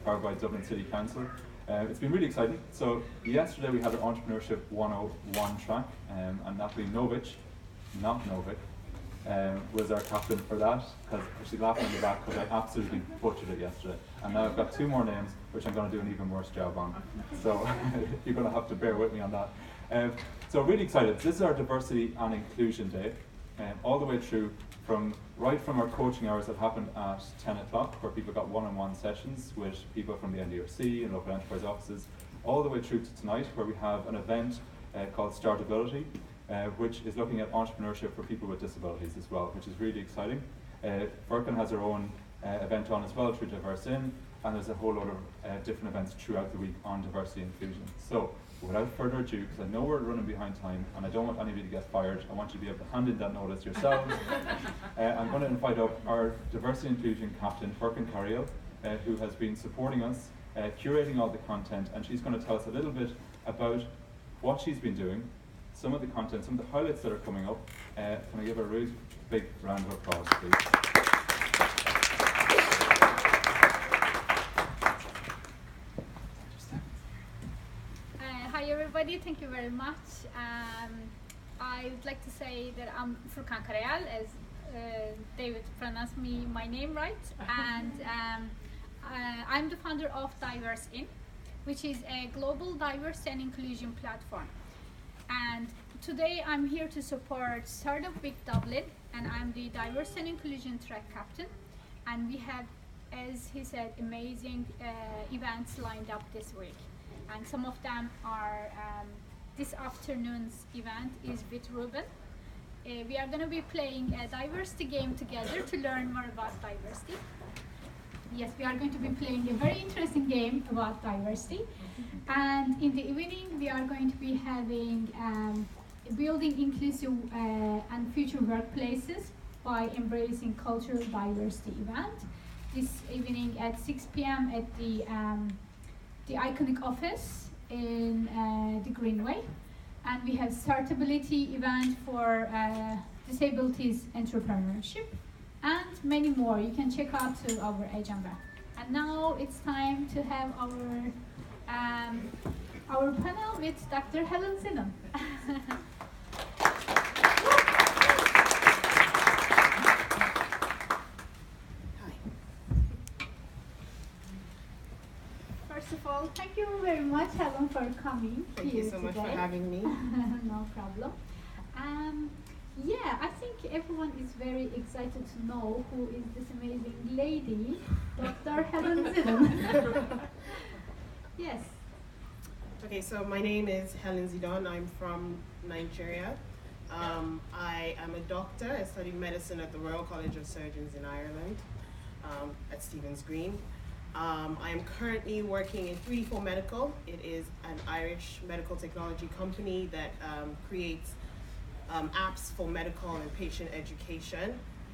powered by Dublin City Council. It's been really exciting. So yesterday we had our Entrepreneurship 101 track, and Natalie Novich, not Novik, was our captain for that, because she's laughing in the back because I absolutely butchered it yesterday. And now I've got 2 more names, which I'm going to do an even worse job on. So you're going to have to bear with me on that. So really excited. This is our Diversity and Inclusion Day, all the way through right from our coaching hours that happened at 10 o'clock, where people got one-on-one sessions with people from the NDRC and local enterprise offices, all the way through to tonight, where we have an event called Startability, which is looking at entrepreneurship for people with disabilities as well, which is really exciting. Furkan has her own event on as well through Diverse In, and there's a whole lot of different events throughout the week on diversity and inclusion. So without further ado, because I know we're running behind time and I don't want any of you to get fired, I want you to be able to hand in that notice yourselves. I'm going to invite up our diversity and inclusion captain, Furkan Karayel, who has been supporting us, curating all the content, and she's going to tell us a little bit about what she's been doing, some of the content, some of the highlights that are coming up. Can I give her a really big round of applause, please? Hi everybody, thank you very much. I would like to say that I'm Furkan Karayel, as David pronounced my name right, and I'm the founder of Diverse In, which is a global diversity and inclusion platform. And today I'm here to support Startup Week Dublin, and I'm the diversity and inclusion track captain. And we have, as he said, amazing events lined up this week. And some of them are, this afternoon's event is with Ruben. We are going to be playing a diversity game together to learn more about diversity. Yes, we are going to be playing a very interesting game about diversity. And in the evening, we are going to be having building inclusive and future workplaces by embracing cultural diversity event. This evening at 6 p.m. at the iconic office in the Greenway. And we have Startability event for disabilities entrepreneurship and many more. You can check out to our agenda. And now it's time to have our panel with Dr. Helen Zidon. First of all, thank you very much, Helen, for coming here today. Thank you so much for having me. No problem. Yeah, I think everyone is very excited to know who is this amazing lady, Dr. Helen Zidon. Yes. Okay, so my name is Helen Zidon. I'm from Nigeria. I am a doctor. I studied medicine at the Royal College of Surgeons in Ireland, at Stephen's Green. I am currently working in 3D4 Medical. It is an Irish medical technology company that creates apps for medical and patient education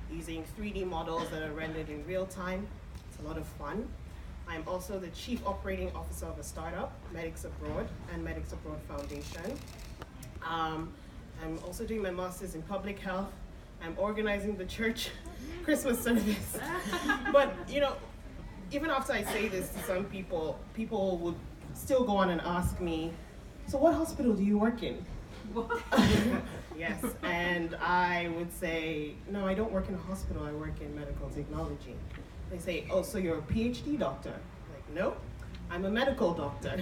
using 3D models that are rendered in real time. It's a lot of fun. I'm also the Chief Operating Officer of a startup, Medics Abroad and Medics Abroad Foundation. I'm also doing my master's in public health. I'm organizing the church Christmas service. But you know, even after I say this to some people, people would still go on and ask me, so what hospital do you work in? Yes, and I would say, no, I don't work in a hospital, I work in medical technology. They say, oh, so you're a PhD doctor? I'm like, no, I'm a medical doctor.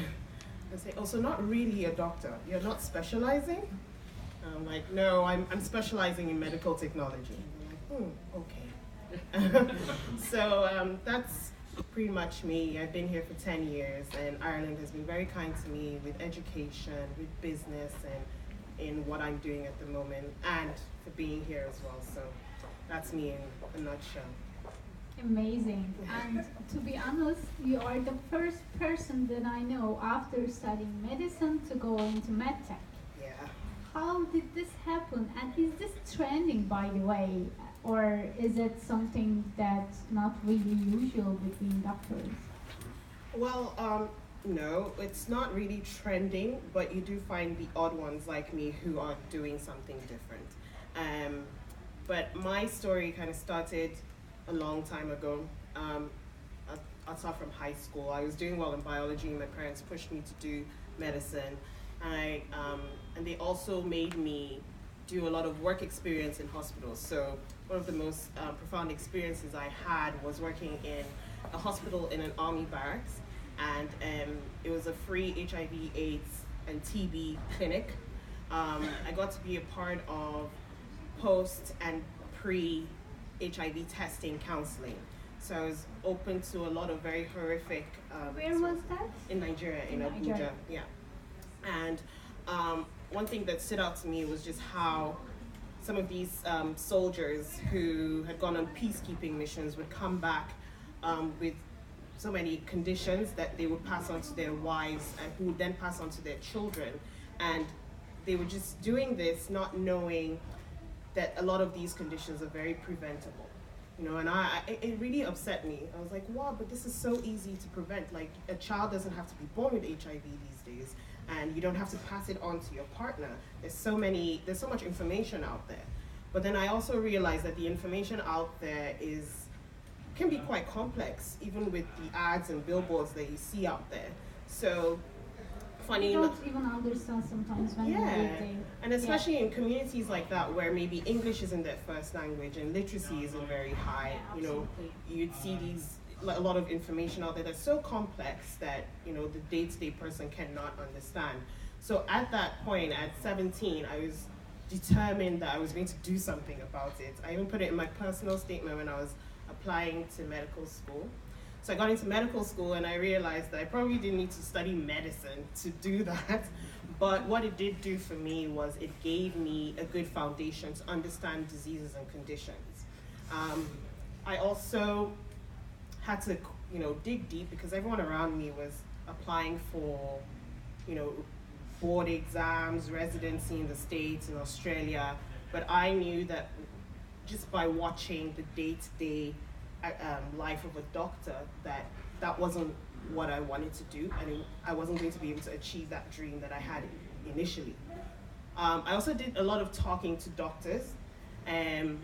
I say, oh, so not really a doctor, you're not specializing? I'm like, no, I'm specializing in medical technology. I'm like, okay. So that's pretty much me. I've been here for 10 years, and Ireland has been very kind to me with education, with business, and in what I'm doing at the moment, and for being here as well. So that's me in a nutshell. Amazing. And to be honest, you are the first person that I know after studying medicine to go into medtech. Yeah. How did this happen? And is this trending, by the way? Or is it something that's not really usual between doctors? Well, no, it's not really trending, but you do find the odd ones like me who are doing something different. But my story kind of started a long time ago. I'll start from high school. I was doing well in biology, and my parents pushed me to do medicine. And they also made me do a lot of work experience in hospitals. So one of the most profound experiences I had was working in a hospital in an army barracks, and it was a free HIV/AIDS and TB clinic. I got to be a part of post and pre-HIV testing counseling. So I was open to a lot of very horrific. Where was that? In Nigeria, in Abuja. Nigeria. Yeah. And one thing that stood out to me was just how some of these soldiers who had gone on peacekeeping missions would come back with so many conditions that they would pass on to their wives, and who would then pass on to their children. And they were just doing this not knowing that a lot of these conditions are very preventable. You know, and it really upset me. I was like, wow, but this is so easy to prevent. Like, a child doesn't have to be born with HIV these days, and you don't have to pass it on to your partner. There's so much information out there. But then I also realized that the information out there can be quite complex, even with the ads and billboards that you see out there. So, funny You enough. don't even understand sometimes when you Yeah, read there. and especially in communities like that where maybe English isn't their first language and literacy isn't very high, you know, you'd see a lot of information out there that's so complex that, you know, the day-to-day person cannot understand. So at that point, at 17, I was determined that I was going to do something about it. I even put it in my personal statement when I was applying to medical school. So I got into medical school, and I realized that I probably didn't need to study medicine to do that. But what it did do for me was it gave me a good foundation to understand diseases and conditions. I also had to, you know, dig deep, because everyone around me was applying for, you know, board exams, residency in the States, in Australia. But I knew that just by watching the day-to-day life of a doctor, that wasn't what I wanted to do, and I wasn't going to be able to achieve that dream that I had initially. I also did a lot of talking to doctors and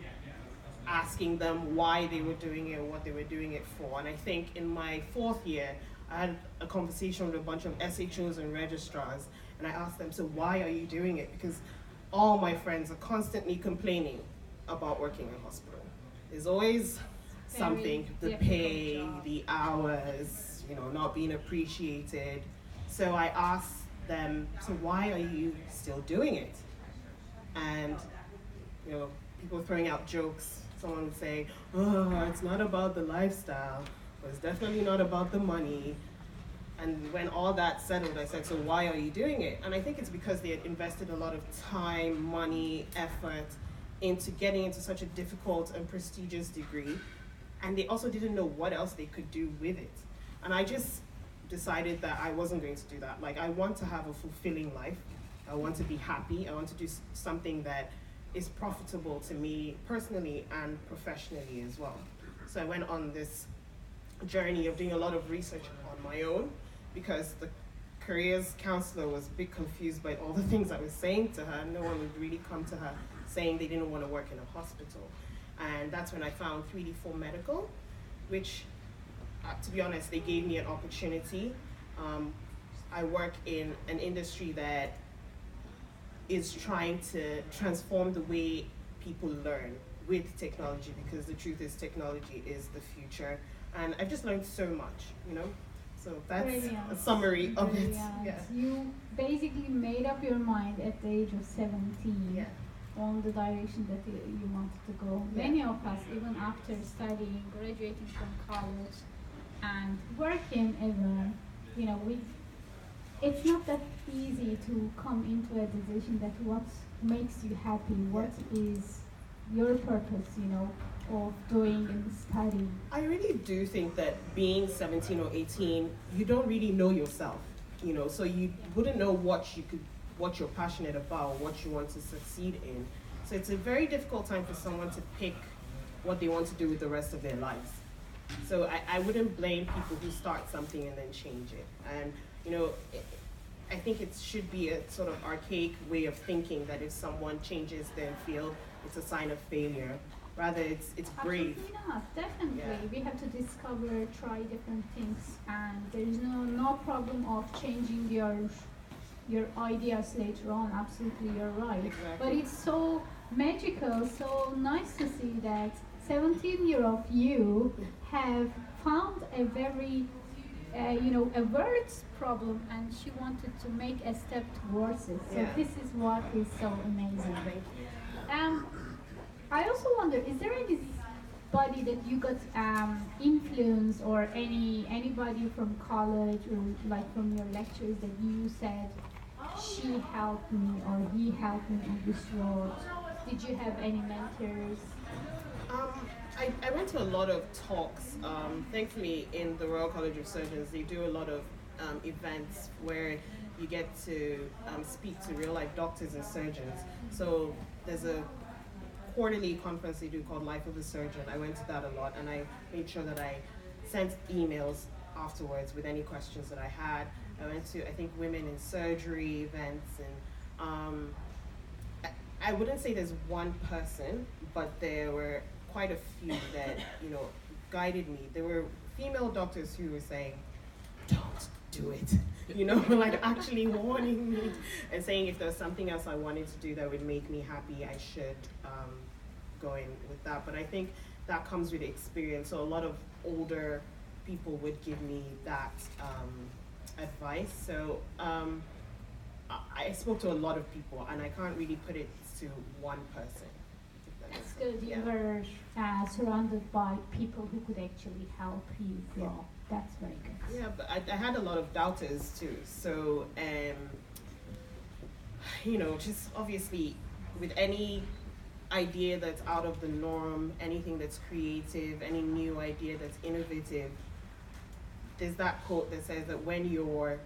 asking them why they were doing it, or what they were doing it for. And I think in my 4th year, I had a conversation with a bunch of SHOs and registrars, and I asked them, so why are you doing it? Because all my friends are constantly complaining about working in a hospital. There's always something, the pay, the hours, you know, not being appreciated. So I asked them, so why are you still doing it? And, you know, people throwing out jokes. Someone would say, oh, it's not about the lifestyle, but it's definitely not about the money. And when all that settled, I said, so why are you doing it? And I think it's because they had invested a lot of time, money, effort into getting into such a difficult and prestigious degree. And they also didn't know what else they could do with it. And I just decided that I wasn't going to do that. Like, I want to have a fulfilling life. I want to be happy. I want to do something that is profitable to me personally and professionally as well. So I went on this journey of doing a lot of research on my own, because the careers counselor was a bit confused by all the things I was saying to her. No one would really come to her saying they didn't want to work in a hospital. And that's when I found 3D4 Medical, which, to be honest, they gave me an opportunity. I work in an industry that is trying to transform the way people learn with technology, because the truth is technology is the future. And I've just learned so much, you know? So that's a summary of it. Yeah. You basically made up your mind at the age of 17 on the direction that you wanted to go. Many of us, even after studying, graduating from college, and working even, you know, it's not that easy to come into a decision that what makes you happy, what is your purpose, you know, of doing and studying. I really do think that being 17 or 18, you don't really know yourself, you know, so you wouldn't know what you're passionate about, what you want to succeed in. So it's a very difficult time for someone to pick what they want to do with the rest of their lives. So I wouldn't blame people who start something and then change it. And, you know, I think it should be a sort of archaic way of thinking that if someone changes their field, it's a sign of failure. rather it's brave. Absolutely not. Definitely, Yeah. we have to discover, try different things, and there is no problem of changing your ideas later on. Absolutely, you're right. Exactly. But it's so magical, so nice to see that 17-year of you have found a very a words problem, and she wanted to make a step towards it. So Yeah. this is what is so amazing. Thank you. I also wonder, is there anybody that you got influence, or anybody from college or like from your lectures that you said she helped me or he helped me on this road? Did you have any mentors? I went to a lot of talks. Thankfully, in the Royal College of Surgeons, they do a lot of events where you get to speak to real life doctors and surgeons. So there's a quarterly conference they do called Life of a Surgeon. I went to that a lot, and I made sure that I sent emails afterwards with any questions that I had. I went to, I think, women in surgery events, and I wouldn't say there's one person, but there were quite a few that guided me. There were female doctors who were saying, "Don't do it," like actually warning me and saying if there was something else I wanted to do that would make me happy, I should go in with that. But I think that comes with experience. So a lot of older people would give me that advice. So I spoke to a lot of people, and I can't really put it to one person. That's good. You were surrounded by people who could actually help you grow. Yeah. That's very good. Yeah, but I had a lot of doubters too. So, just obviously with any idea that's out of the norm, anything that's creative, any new idea that's innovative, there's that quote that says that when you're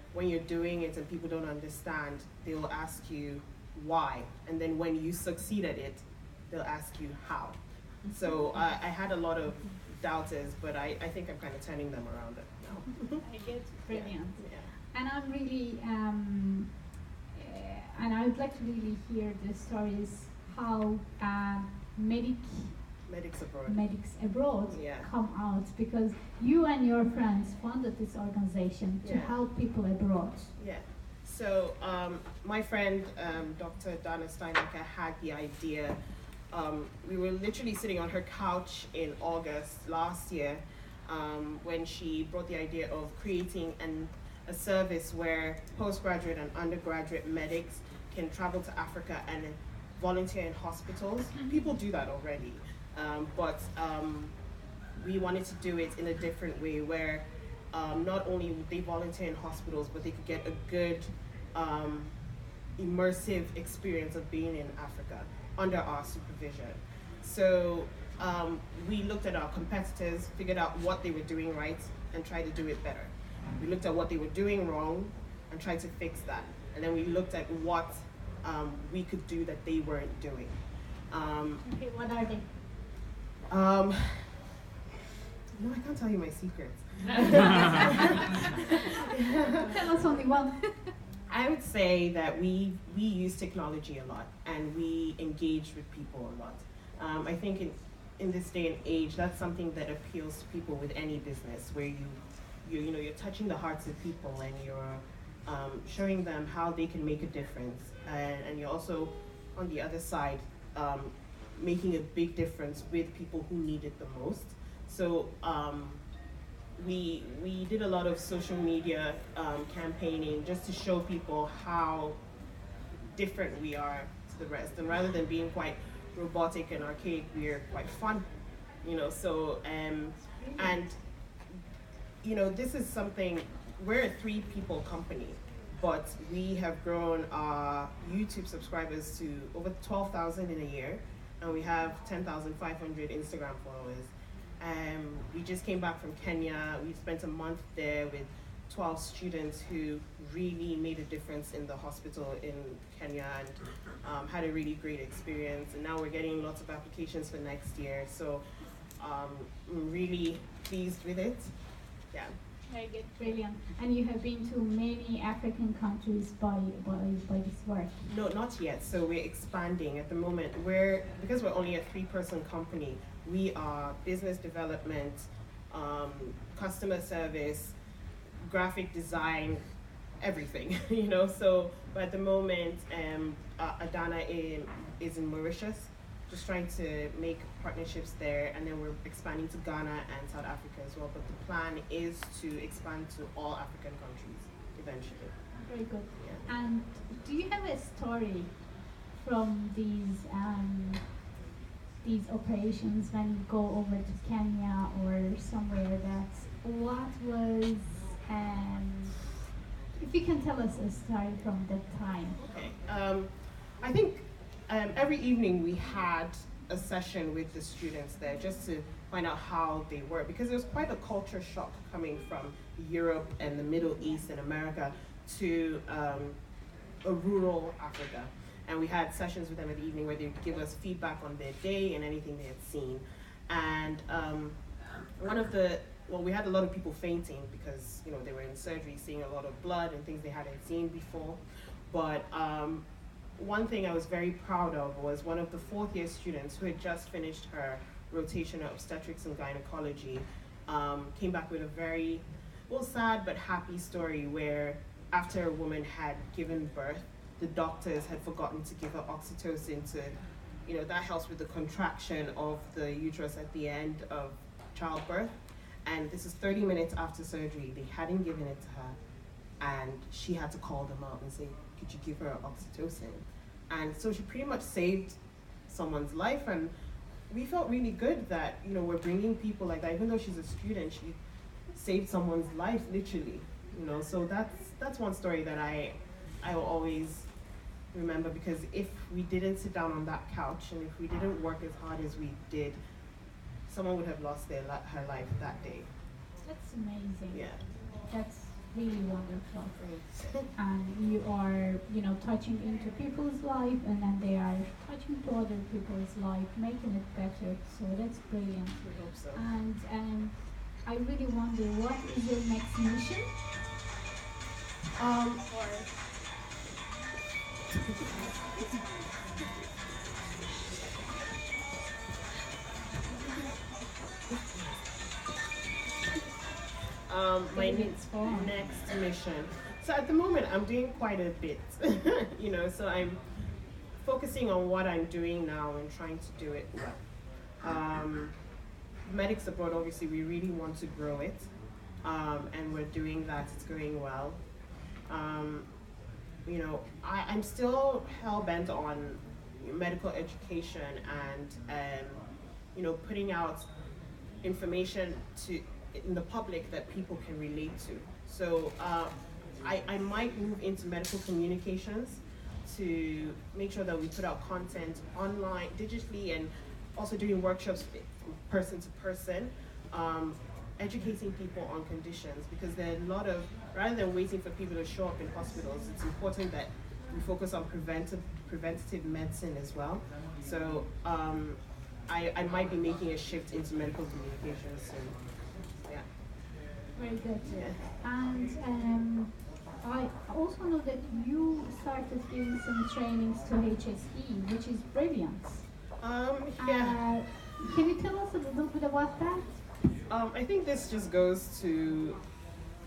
doing it and people don't understand, they will ask you why, and then when you succeed at it, they'll ask you how. So I had a lot of doubters, but I think I'm kind of turning them around now. I get brilliant. Yeah. And I'm really, and I would like to really hear the stories how Medics abroad. medics abroad Yeah. come out, because you and your friends founded this organization to Yeah. help people abroad. Yeah. So my friend, Dr. Dana Steinecker, had the idea. We were literally sitting on her couch in August last year when she brought the idea of creating a service where postgraduate and undergraduate medics can travel to Africa and volunteer in hospitals. People do that already, but we wanted to do it in a different way where not only would they volunteer in hospitals, but they could get a good immersive experience of being in Africa under our supervision. So we looked at our competitors, figured out what they were doing right, and tried to do it better. We looked at what they were doing wrong and tried to fix that. And then we looked at what we could do that they weren't doing. Okay, what are they? No, I can't tell you my secrets. Tell us only one. I would say that we use technology a lot, and we engage with people a lot. I think in this day and age, that's something that appeals to people with any business, where you're touching the hearts of people, and you're showing them how they can make a difference, and you're also on the other side making a big difference with people who need it the most. So we did a lot of social media campaigning just to show people how different we are to the rest, and rather than being quite robotic and archaic, we're quite fun, so and this is something, we're a 3-people company, but we have grown our YouTube subscribers to over 12,000 in a year, and we have 10,500 Instagram followers. We just came back from Kenya. We spent a month there with 12 students who really made a difference in the hospital in Kenya, and had a really great experience. And now we're getting lots of applications for next year. So I'm really pleased with it. Yeah. Very good, brilliant. And you have been to many African countries by this work? No, not yet. So we're expanding at the moment. Because we're only a 3-person company, we are business development, customer service, graphic design, everything, you know. So, but at the moment, Adana is in Mauritius, just trying to make partnerships there, and then we're expanding to Ghana and South Africa as well. But the plan is to expand to all African countries eventually. Very good. Yeah. And do you have a story from these operations when you go over to Kenya or somewhere what was, if you can tell us a story from that time? Okay. I think every evening we had a session with the students there just to find out how they were, because there was quite a culture shock coming from Europe and the Middle East and America to a rural Africa. And we had sessions with them in the evening where they would give us feedback on their day and anything they had seen. And we had a lot of people fainting because, you know, they were in surgery, seeing a lot of blood and things they hadn't seen before. But one thing I was very proud of was one of the 4th-year students who had just finished her rotation of obstetrics and gynecology came back with a very, sad but happy story where after a woman had given birth, the doctors had forgotten to give her oxytocin that helps with the contraction of the uterus at the end of childbirth. And this is 30 minutes after surgery. They hadn't given it to her, and she had to call them out and say, could you give her oxytocin? And so she pretty much saved someone's life, and we felt really good that, you know, we're bringing people like that. Even though she's a student, she saved someone's life, literally, you know. So that's one story that I will always remember, because if we didn't sit down on that couch and if we didn't work as hard as we did, someone would have lost her life that day. That's amazing. Yeah. That's really wonderful. And you are, you know, touching into people's life, and then they are touching to other people's life, making it better. So that's brilliant. We hope so. And I really wonder, what is your next mission? My next mission. So at the moment, I'm doing quite a bit, you know, so I'm focusing on what I'm doing now and trying to do it well. Medics Abroad, obviously, we really want to grow it, and we're doing that. It's going well. You know, I'm still hell-bent on medical education and, you know, putting out information in the public that people can relate to. So I might move into medical communications to make sure that we put out content online, digitally, and also doing workshops person to person, educating people on conditions, because there are a lot of, rather than waiting for people to show up in hospitals, it's important that we focus on preventative medicine as well. So I might be making a shift into medical communications soon. Yeah. Very good. Yeah. And I also know that you started giving some trainings to HSE, which is brilliant. Yeah. Can you tell us a little bit about that? I think this just goes to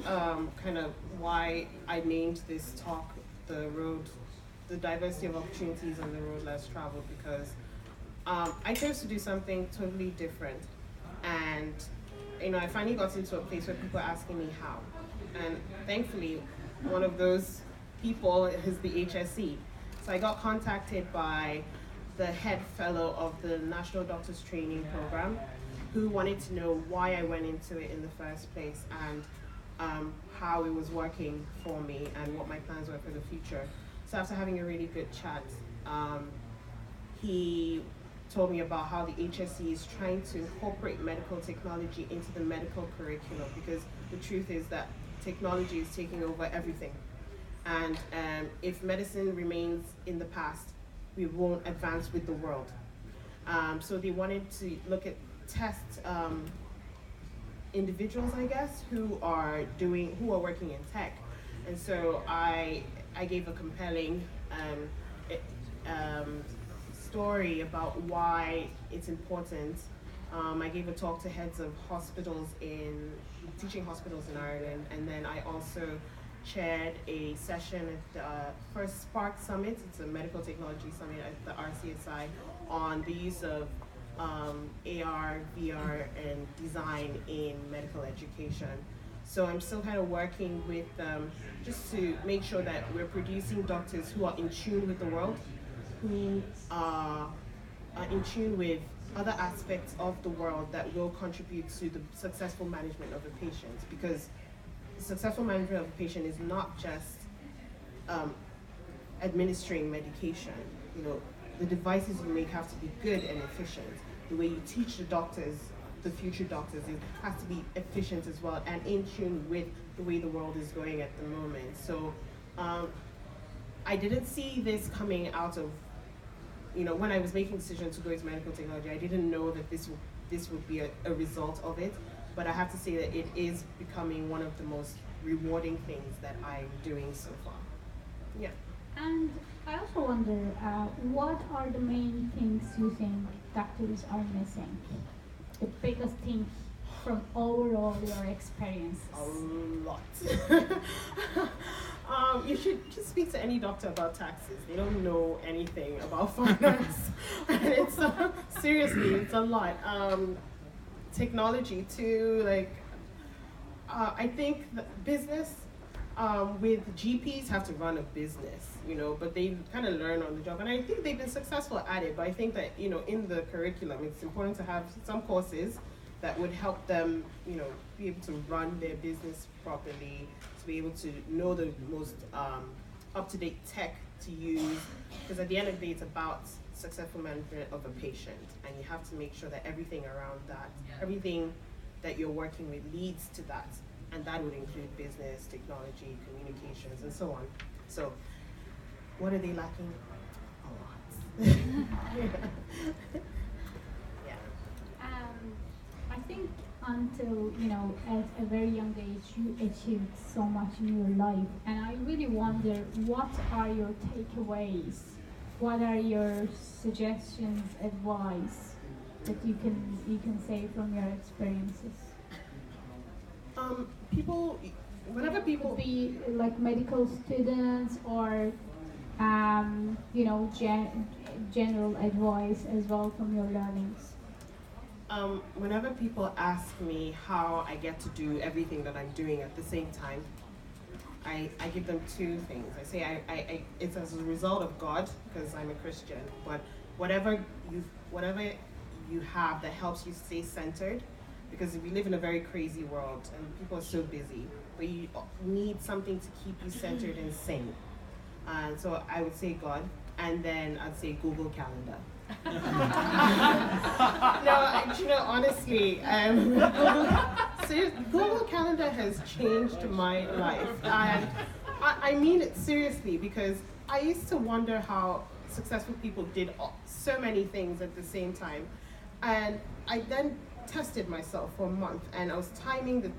kind of why I named this talk the diversity of opportunities on the road less traveled, because I chose to do something totally different, and you know, I finally got into a place where people are asking me how, and thankfully one of those people is the HSE. So I got contacted by the head fellow of the National Doctors Training Program, who wanted to know why I went into it in the first place, and how it was working for me and what my plans were for the future. So after having a really good chat, he told me about how the HSE is trying to incorporate medical technology into the medical curriculum, because the truth is that technology is taking over everything. And if medicine remains in the past, we won't advance with the world. So they wanted to look at test individuals, I guess, who are working in tech. And so I gave a compelling story about why it's important. I gave a talk to heads of teaching hospitals in Ireland, and then I also chaired a session at the first Spark Summit. It's a medical technology summit at the RCSI on the use of AR, VR, and design in medical education. So I'm still kind of working with them just to make sure that we're producing doctors who are in tune with the world, who are in tune with other aspects of the world that will contribute to the successful management of a patient. Because successful management of a patient is not just administering medication. You know, the devices you make have to be good and efficient. The way you teach the future doctors, it has to be efficient as well and in tune with the way the world is going at the moment. So I didn't see this coming out of, when I was making decisions to go into medical technology, I didn't know that this would be a result of it. But I have to say that it is becoming one of the most rewarding things that I'm doing so far. Yeah. And I also wonder, what are the main things you think doctors are missing? The biggest thing from overall your experience? A lot. You should just speak to any doctor about taxes. They don't know anything about finance. And it's seriously, it's a lot. Technology too, I think the business with GPs have to run a business, but they kind of learn on the job, and I think they've been successful at it. But I think that in the curriculum, it's important to have some courses that would help them, be able to run their business properly, to be able to know the most up-to-date tech to use, because at the end of the day, it's about successful management of a patient, and you have to make sure that everything around that, everything that you're working with leads to that, and that would include business, technology, communications, and so on. So, what are they lacking? A lot. Yeah. I think until, at a very young age, you achieved so much in your life, and I really wonder, what are your takeaways? What are your suggestions, advice that you can say from your experiences? Whenever people could be like medical students or general advice as well from your learnings. Whenever people ask me how I get to do everything that I'm doing at the same time, I give them two things. I say it's as a result of God, because I'm a Christian, but whatever you have that helps you stay centered, because we live in a very crazy world and people are so busy, but you need something to keep you centered and sane. And so I would say God, and then I'd say Google Calendar. No, honestly, Google Calendar has changed my life, and I mean it seriously, because I used to wonder how successful people did so many things at the same time, and I then tested myself for a month, and I was timing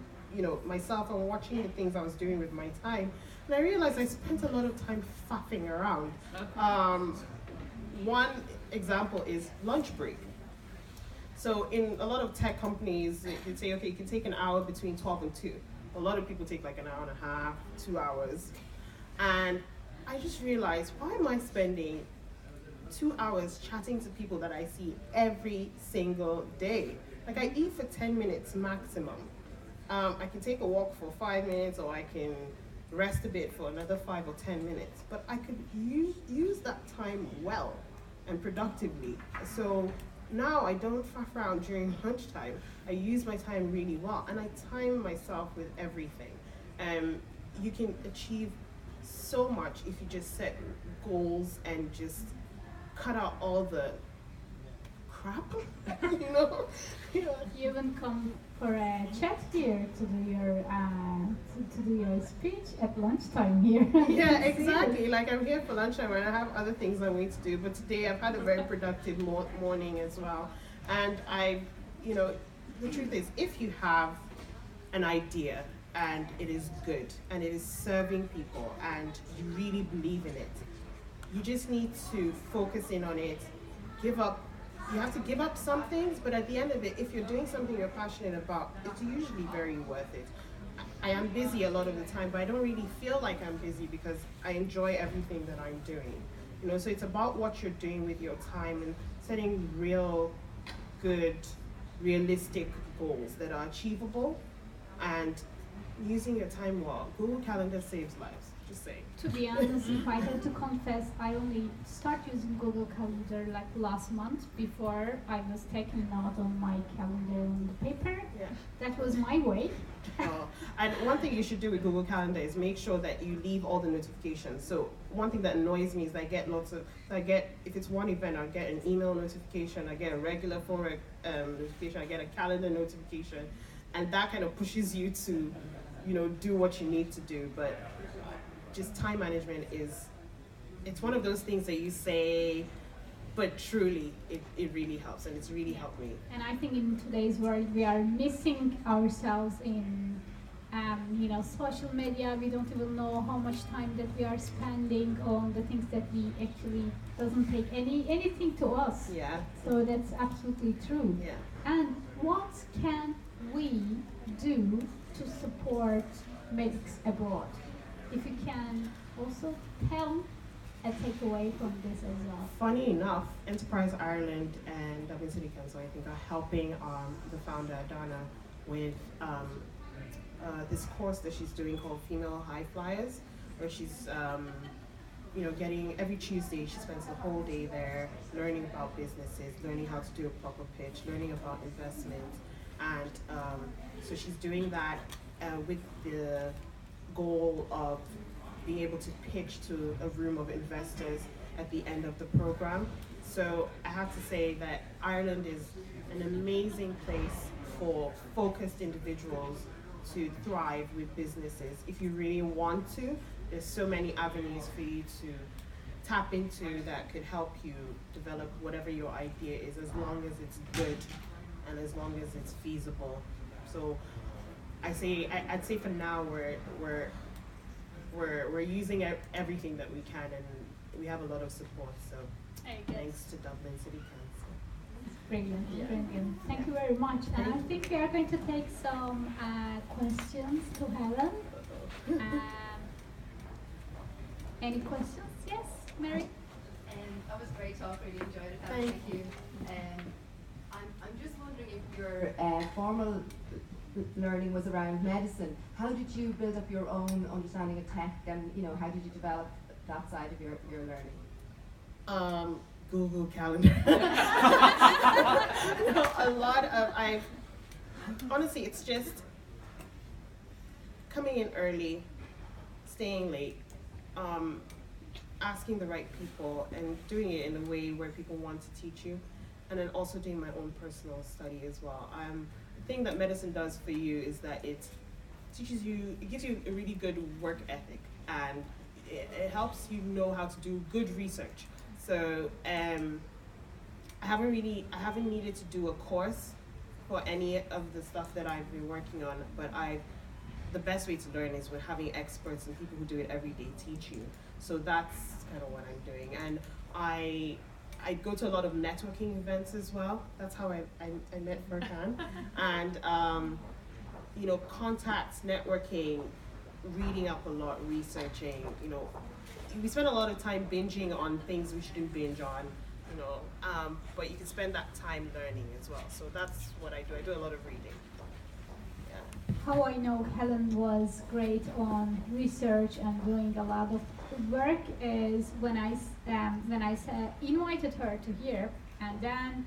myself and watching the things I was doing with my time, and I realized I spent a lot of time faffing around. One example is lunch break. So in a lot of tech companies, they say, okay, you can take an hour between 12 and 2. A lot of people take like an hour and a half, 2 hours. And I just realized, why am I spending 2 hours chatting to people that I see every single day? Like, I eat for 10 minutes maximum. I can take a walk for 5 minutes, or I can rest a bit for another 5 or 10 minutes. But I could use that time well and productively. So now I don't faff around during lunchtime. I use my time really well, and I time myself with everything. You can achieve so much if you just set goals and just cut out all the crap, Yeah. You even come for a chat here to do your speech at lunchtime here. Yeah, exactly. Like, I'm here for lunchtime and I have other things I'm going to do, but today I've had a very productive morning as well. And the truth is, if you have an idea and it is good and it is serving people and you really believe in it, you just need to focus in on it. Give up. You have to give up some things, but at the end of it, if you're doing something you're passionate about, it's usually very worth it. I am busy a lot of the time, but I don't really feel like I'm busy because I enjoy everything that I'm doing. You know, so it's about what you're doing with your time and setting real, good, realistic goals that are achievable and using your time well. Google Calendar saves lives. Just saying. To be honest, if I had to confess, I only started using Google Calendar like last month before I was taking note on my calendar on the paper. Yeah. That was my way. And one thing you should do with Google Calendar is make sure that you leave all the notifications. So one thing that annoys me is if it's one event, I get an email notification, I get a regular phone notification, I get a calendar notification, and that kind of pushes you to, do what you need to do. But just time management it's one of those things that you say, but truly it really helps, and it's really helped me. And I think in today's world we are missing ourselves in social media. We don't even know how much time that we are spending on the things that we actually doesn't take anything to us. Yeah. So that's absolutely true. Yeah. And what can we do to support medics abroad? If you can also tell a takeaway from this as well. Funny enough, Enterprise Ireland and Dublin City Council, I think, are helping the founder, Donna, with this course that she's doing called Female High Flyers, where she's, getting every Tuesday, she spends the whole day there learning about businesses, learning how to do a proper pitch, learning about investment. And so she's doing that with the goal of being able to pitch to a room of investors at the end of the program. So I have to say that Ireland is an amazing place for focused individuals to thrive with businesses. If you really want to, there's so many avenues for you to tap into that could help you develop whatever your idea is, as long as it's good and as long as it's feasible. So I'd say for now we're using everything that we can, and we have a lot of support. So thanks to Dublin City Council. Brilliant, Yeah. brilliant. Thank you very much. And I think we are going to take some questions to Helen. Any questions? Yes, Mary? That was a great talk, really enjoyed it. Thank you. I'm just wondering if your formal learning was around medicine. How did you build up your own understanding of tech, and how did you develop that side of your learning? Google Calendar. Honestly, it's just coming in early, staying late, asking the right people, and doing it in a way where people want to teach you, and then also doing my own personal study as well. The thing that medicine does for you is that it teaches you, it gives you a really good work ethic, and it helps you know how to do good research. So I haven't needed to do a course for any of the stuff that I've been working on, but the best way to learn is with having experts and people who do it every day teach you. So that's kind of what I'm doing. And I go to a lot of networking events as well. That's how I met Furkan. And contacts, networking, reading up a lot, researching, we spend a lot of time binging on things we shouldn't binge on, but you can spend that time learning as well. So that's what I do. I do a lot of reading. Yeah. How I know Helen was great on research and doing a lot of work is when I invited her to here, and then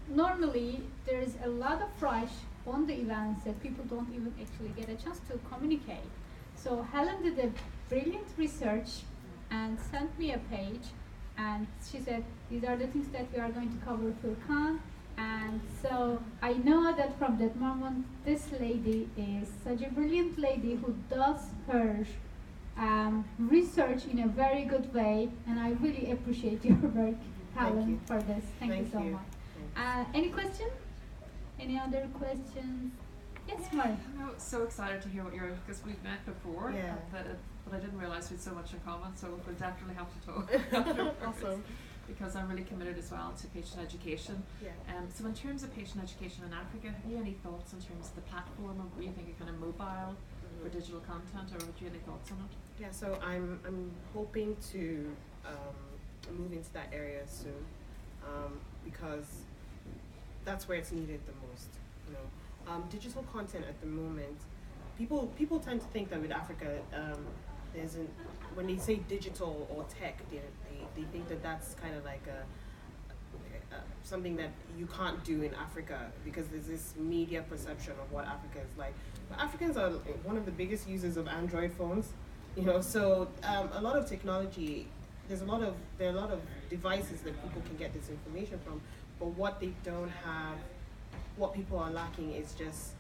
normally there's a lot of rush on the events that people don't even actually get a chance to communicate. So Helen did a brilliant research and sent me a page, and she said, these are the things that we are going to cover for Furkan. And so I know that from that moment, this lady is such a brilliant lady who does her research in a very good way, and I really appreciate your work, Helen, for this. Thank you so much. Any question? Any other questions? Yes, Mark. I'm so excited to hear what you're, because we've met before, but I didn't realise we had so much in common, so we'll definitely have to talk afterwards. Awesome. Because I'm really committed as well to patient education. Yeah. So in terms of patient education in Africa, have you any thoughts in terms of the platform, or were you thinking kind of mobile or digital content, or do you have any thoughts on it? Yeah, so I'm hoping to move into that area soon, because that's where it's needed the most. You know, digital content at the moment, people tend to think that with Africa, when they say digital or tech, they think that that's kind of like something that you can't do in Africa, because there's this media perception of what Africa is like. But Africans are one of the biggest users of Android phones, you know. So a lot of technology, there are a lot of devices that people can get this information from. But what they don't have, what people are lacking, is just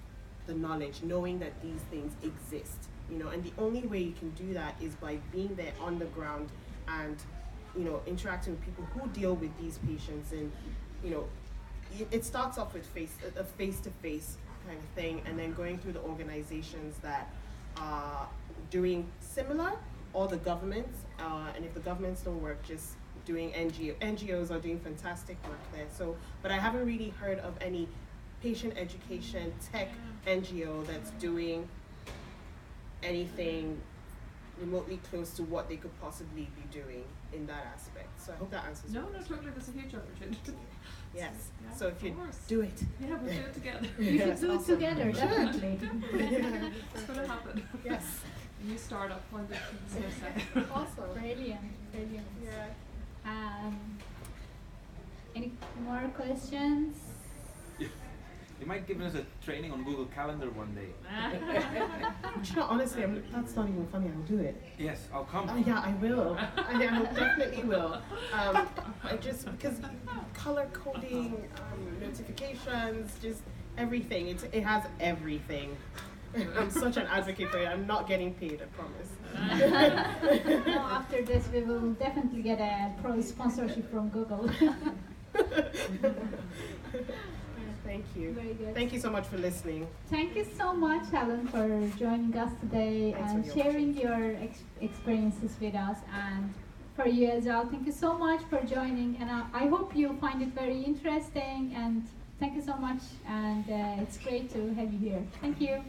the knowledge, knowing that these things exist, you know. And the only way you can do that is by being there on the ground and, you know, interacting with people who deal with these patients. And, you know, it starts off with a face-to-face kind of thing, and then going through the organizations that are doing similar, or the governments, and if the governments don't work, just doing NGOs are doing fantastic work there. So, but I haven't really heard of any patient education tech NGO that's doing anything remotely close to what they could possibly be doing in that aspect. So I hope that answers your question. Totally, there's a huge opportunity. Yes. Yeah, So if you of course. do it. Yeah, we'll do it together. We should Yes, do it awesome. together, definitely. It's going to happen. Yes. New startup, one big thing. Awesome. Brilliant, brilliant. Yeah. Any more questions? You might give us a training on Google Calendar one day. You know, honestly, that's not even funny. I'll do it. Yes, I'll come. Yeah, I will. I definitely will. I just, because color coding, notifications, just everything. It has everything. I'm such an advocate for it. I'm not getting paid, I promise. No, after this, we will definitely get a pro sponsorship from Google. Thank you. Very good. Thank you so much for listening. Thank you so much, Helen, for joining us today Thanks and for the sharing your experiences with us, and for you as well. Thank you so much for joining, and I hope you find it very interesting, and thank you so much, and it's great to have you here. Thank you.